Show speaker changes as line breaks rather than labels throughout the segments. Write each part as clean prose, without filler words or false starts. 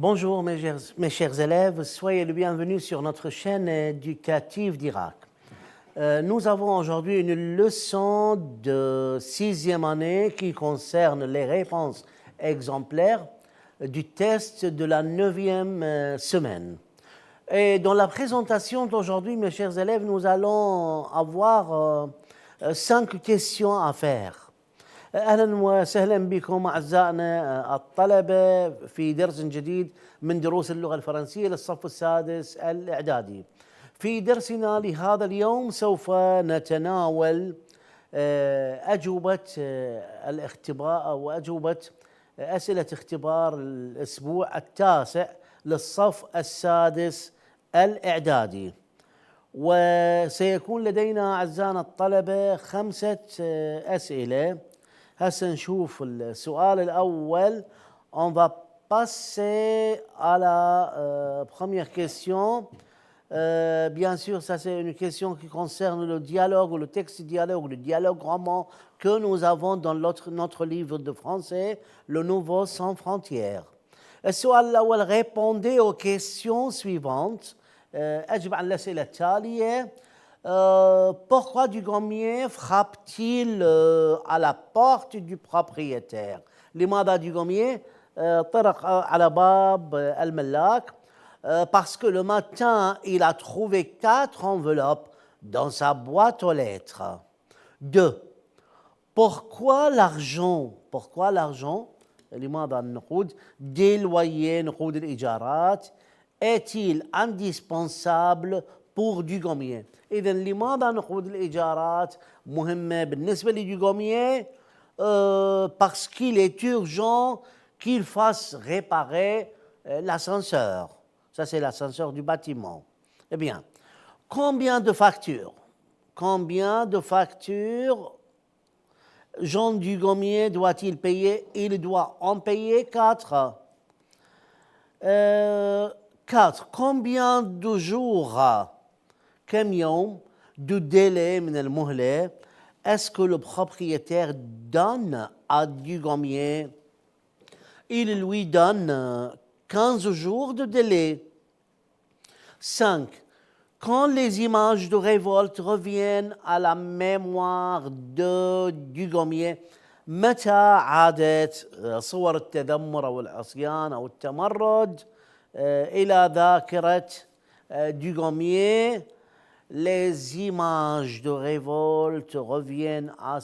Bonjour mes chers élèves, soyez le bienvenu sur notre chaîne éducative d'Irak. Nous avons aujourd'hui une leçon de 6e année qui concerne les réponses exemplaires du test de la 9e semaine. Et dans la présentation d'aujourd'hui, mes chers élèves, nous allons avoir 5 questions à faire. أهلا وسهلا بكم أعزائنا الطلبة في درس جديد من دروس اللغة الفرنسية للصف السادس الإعدادي. في درسنا لهذا اليوم سوف نتناول أجوبة الاختبار أو أجوبة أسئلة اختبار الأسبوع التاسع للصف السادس الإعدادي. وسيكون لدينا أعزائنا الطلبة 5 أسئلة. هسه نشوف السؤال الأول. On va passer à la première question. Bien sûr, ça c'est une question qui concerne le dialogue ou le texte dialogue, le dialogue roman que nous avons dans notre livre de français, Le Nouveau Sans Frontières. السؤال الأول, répondez aux questions suivantes. أجب عن الأسئلة التالية. Pourquoi Dugommier frappe-t-il à la porte du propriétaire? لماذا Dugommier طرق على باب الملاك? Parce que le matin, il a trouvé 4 enveloppes dans sa boîte aux lettres. 2. Pourquoi l'argent لماذا النقود des loyers نقود الإيجارات est-il indispensable pour Dugommier? إذن لماذا نقود الإيجارات مهمة بالنسبة لدوغومييه؟ Parce qu'il est urgent qu'il fasse réparer l'ascenseur. Ça, c'est l'ascenseur du bâtiment. Eh bien, combien de factures Jean Dugommier doit-il payer? Il doit en payer 4. 4. Combien de jours كم يوم de délai من المهلة est-ce que le propriétaire donne à Dugommier? Il lui donne 15 jours de délai. 5. Quand les images de révolte reviennent à la mémoire de Dugommier, متى عادت صور التذمر أو العصيان أو التمرد إلى ذاكرة Dugommier? Les images de révolte reviennent à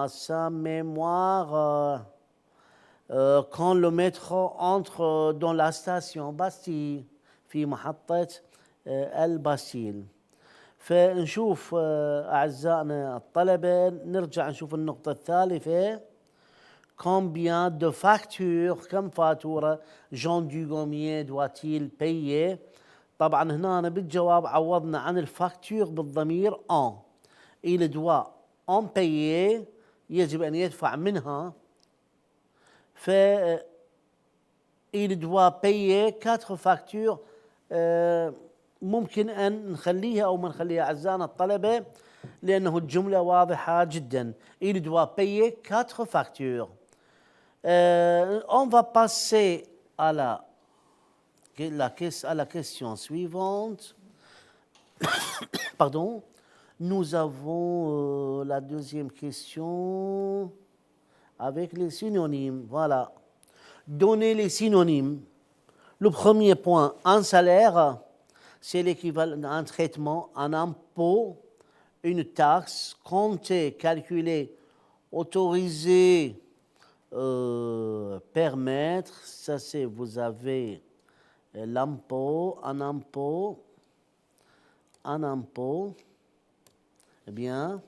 sa mémoire quand le métro entre dans la station Bastille في محطة الباستيل. فنشوف أعزائنا الطلبة, نرجع نشوف النقطة الثالثة. Combien de factures, كم فاتورة Jean Dugommier doit-il payer? طبعا هنا بالجواب عوضنا عن الفاكتور بالضمير en. Il doit en payer, يجب أن يدفع منها. il doit payer 4 factures. ممكن أن نخليها أو ما نخليها أعزائنا الطلبة لأنه الجملة واضحة جدا. Il doit payer 4 factures. On va passer à la question suivante. Pardon. Nous avons la deuxième question avec les synonymes. Voilà. Donnez les synonymes. Le premier point, un salaire, c'est l'équivalent d'un traitement, un impôt, une taxe, compter, calculer, autoriser, permettre. Ça, c'est, vous avez l'impôt, un impôt. Eh bien,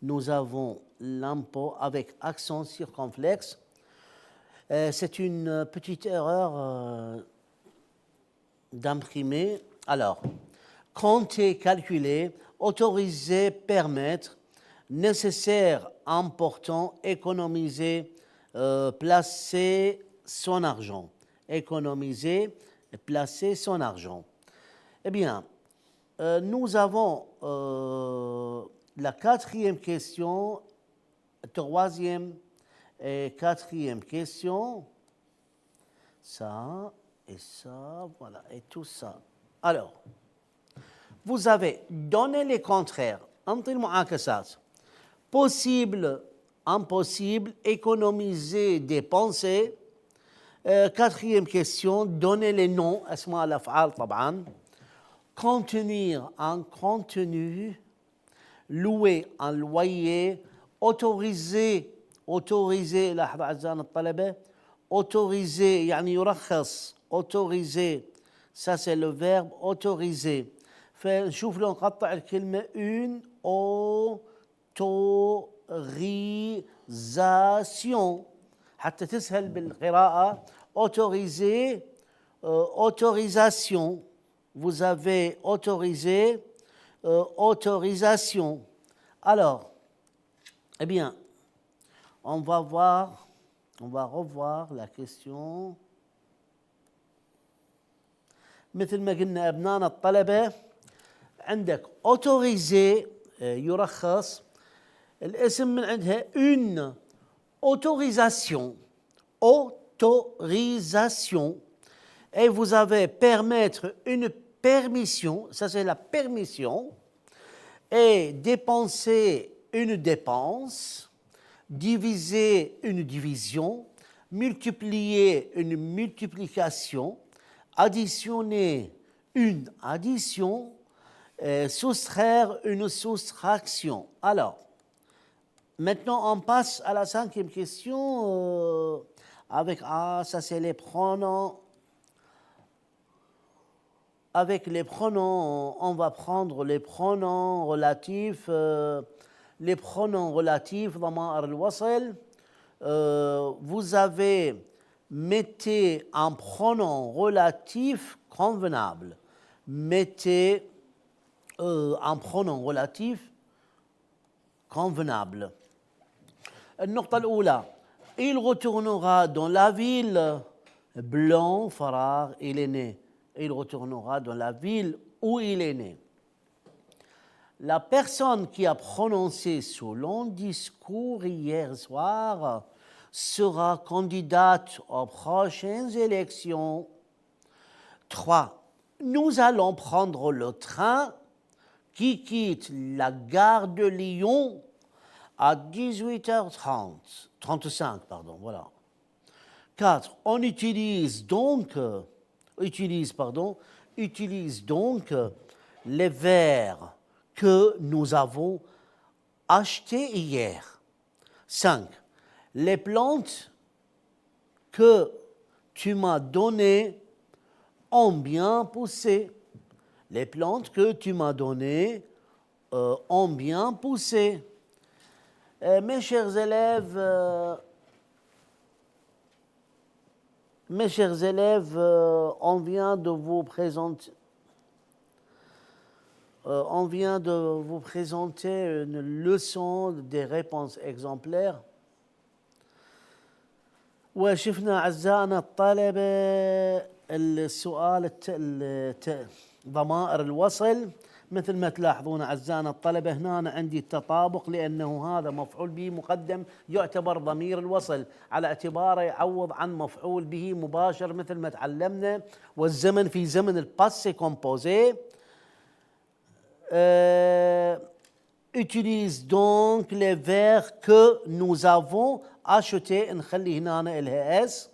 nous avons l'impôt avec accent circonflexe. C'est une petite erreur d'imprimer. Alors, compter, calculer, autoriser, permettre, nécessaire, important, économiser, placer son argent. Économiser, placer son argent. Eh bien, nous avons la quatrième question, troisième et quatrième question. Ça et ça, voilà, et tout ça. Alors, vous avez donné les contraires. أنطي المعاكسات. Possible, impossible, économiser, dépenser. Quatrième question, donner les noms, أسماء الأفعال طبعا. Contenir un contenu, louer un loyer, autoriser لاحظوا أعزائنا الطلبة autoriser يعني يرخص autoriser ça c'est le verbe autoriser فنشوف لو نقطع الكلمة une autorisation حتى تسهل بالقراءة autoriser autorisation vous avez autorisé autorisation alors eh bien on va revoir la question مثل ما قلنا أبنائنا الطلبة عندك autorisé يرخص الاسم من عندها une autorisation et vous avez permettre une permission, ça c'est la permission, et dépenser une dépense, diviser une division, multiplier une multiplication, additionner une addition, soustraire une soustraction. Alors, maintenant on passe à la cinquième question avec ça c'est les pronoms. Avec les pronoms, on va prendre les pronoms relatifs. Les pronoms relatifs, ضمائر الوصل. Vous avez mettez un pronom relatif convenable. Mettez un pronom relatif convenable. النقطة الأولى il retournera dans la ville blanc فراغ il est né. Il retournera dans la ville où il est né. La personne qui a prononcé ce long discours hier soir sera candidate aux prochaines élections. 3. Nous allons prendre le train qui quitte la gare de Lyon à 18h35, voilà. 4. On utilise donc les verres que nous avons achetés hier. 5. Les plantes que tu m'as données ont bien poussé. Les plantes que tu m'as données ont bien poussé. Mes chers élèves, on vient de vous présenter une leçon des réponses exemplaires. وشفنا أعزائنا الطلبة السؤال ضمائر الوصل مثل ما تلاحظون أعزائنا الطلبة هنا عندي التطابق لأنه هذا مفعول به مقدم يعتبر ضمير الوصل على اعتباره يعوض عن مفعول به مباشر مثل ما تعلمنا والزمن في زمن الباسé composé. Utilise donc les vers que nous avons achetés نخلي هنا إلها S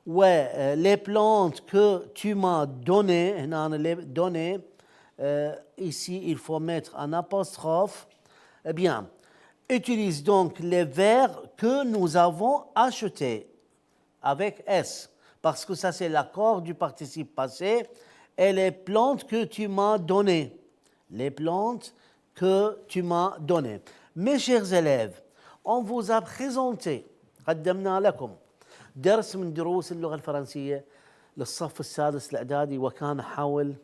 les plantes que tu m'as données هنا les données ici il faut mettre un apostrophe. Eh bien, utilise donc les vers que nous avons achetés avec S parce que ça c'est l'accord du participe passé et les plantes que tu m'as données. Les plantes que tu m'as données. Mes chers élèves, on vous a présenté قدمنا لكم درس من دروس اللغة الفرنسية للصف السادس الإعدادي وكان حول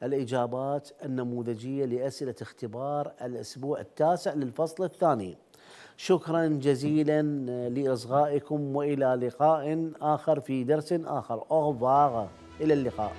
الإجابات النموذجية لأسئلة اختبار الأسبوع التاسع للفصل الثاني. شكرا جزيلا لإصغائكم وإلى لقاء آخر في درس آخر. أو ريفوار. إلى اللقاء.